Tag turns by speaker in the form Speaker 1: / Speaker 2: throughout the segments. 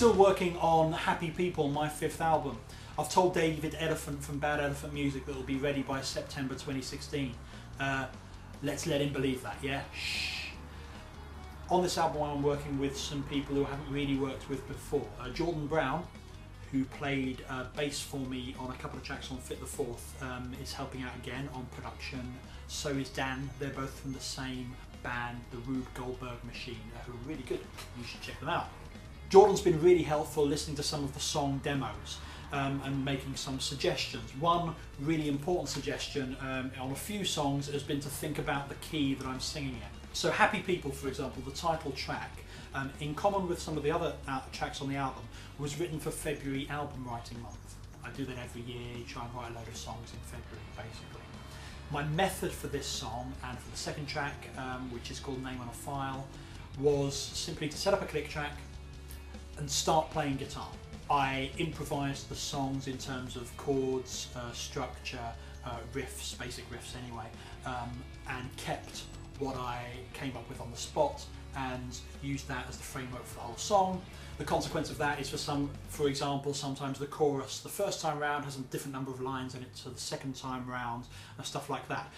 Speaker 1: still working on Happy People, my 5th album. I've told David Elephant from Bad Elephant Music that it'll be ready by September 2016. Let's let him believe that, yeah? Shh. On this album I'm working with some people who I haven't really worked with before. Jordan Brown, who played bass for me on a couple of tracks on Fit the Fourth, is helping out again on production. So is Dan. They're both from the same band, the Rube Goldberg Machine, who are really good. You should check them out. Jordan's been really helpful listening to some of the song demos and making some suggestions. One really important suggestion on a few songs has been to think about the key that I'm singing in. So Happy People, for example, the title track, in common with some of the other tracks on the album, was written for February album writing month. I do that every year, you try and write a load of songs in February, basically. My method for this song and for the second track, which is called Name on a File, was simply to set up a click track and start playing guitar. I improvised the songs in terms of chords, structure, riffs, basic riffs anyway, and kept what I came up with on the spot and used that as the framework for the whole song. The consequence of that is for example, sometimes the chorus, the first time round has a different number of lines in it to the second time round and stuff like that.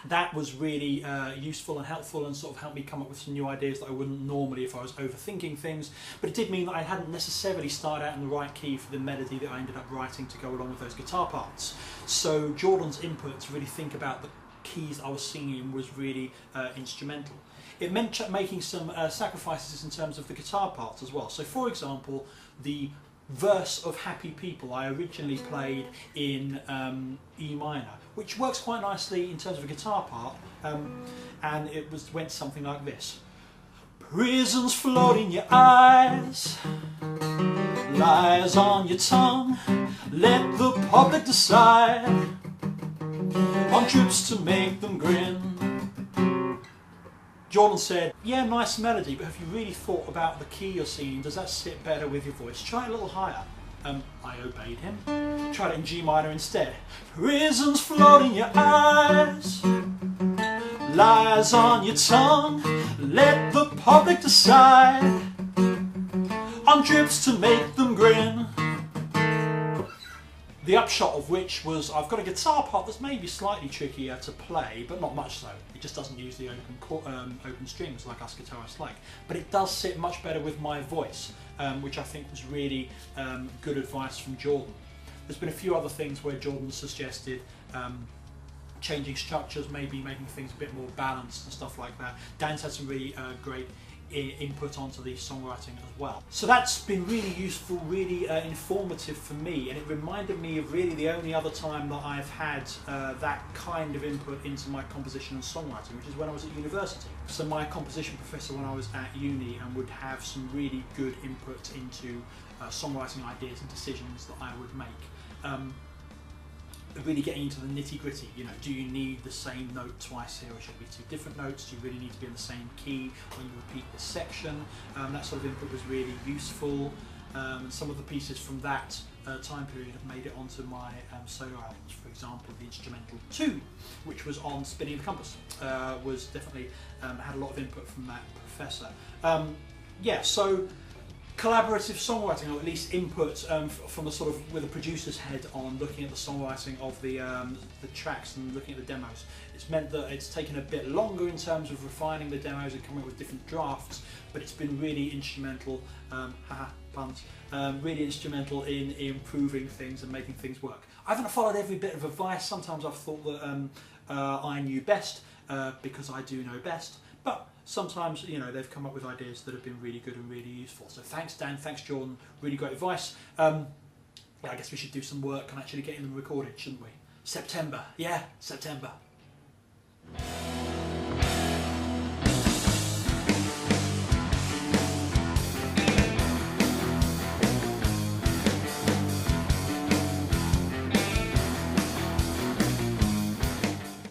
Speaker 1: That was really useful and helpful and sort of helped me come up with some new ideas that I wouldn't normally if I was overthinking things, but it did mean that I hadn't necessarily started out in the right key for the melody that I ended up writing to go along with those guitar parts. So Jordan's input to really think about the keys I was singing was really instrumental. It meant making some sacrifices in terms of the guitar parts as well. So for example, the verse of Happy People I originally played in E minor, which works quite nicely in terms of a guitar part, and it went something like this. Prisons float in your eyes, lies on your tongue, let the public decide on trips to make them grin. Jordan said, yeah, nice melody, but have you really thought about the key you're singing? Does that sit better with your voice? Try it a little higher. I obeyed him. Tried it in G minor instead. Prisons float in your eyes, lies on your tongue, let the public decide on trips to make them grin. The upshot of which was I've got a guitar part that's maybe slightly trickier to play, but not much so. It just doesn't use the open strings like us guitarists like. But it does sit much better with my voice, which I think was really good advice from Jordan. There's been a few other things where Jordan suggested changing structures, maybe making things a bit more balanced and stuff like that. Dan's had some really great input onto the songwriting as well. So that's been really useful, really informative for me, and it reminded me of really the only other time that I've had that kind of input into my composition and songwriting, which is when I was at university. So my composition professor when I was at uni would have some really good input into songwriting ideas and decisions that I would make. Really getting into the nitty-gritty, you know, do you need the same note twice here or should it be two different notes? Do you really need to be in the same key when you repeat this section? That sort of input was really useful. Some of the pieces from that time period have made it onto my solo albums. For example, the instrumental 2, which was on Spinning the Compass, was definitely had a lot of input from that professor. Yeah, so collaborative songwriting, or at least input from the sort of with a producer's head on looking at the songwriting of the tracks and looking at the demos. It's meant that it's taken a bit longer in terms of refining the demos and coming up with different drafts, but it's been really instrumental, puns, really instrumental in improving things and making things work. I haven't followed every bit of advice. Sometimes I've thought that I knew best because I do know best, but sometimes, you know, they've come up with ideas that have been really good and really useful. So thanks Dan, thanks Jordan, really great advice. Yeah, I guess we should do some work on actually getting them recorded, shouldn't we? September, yeah, September.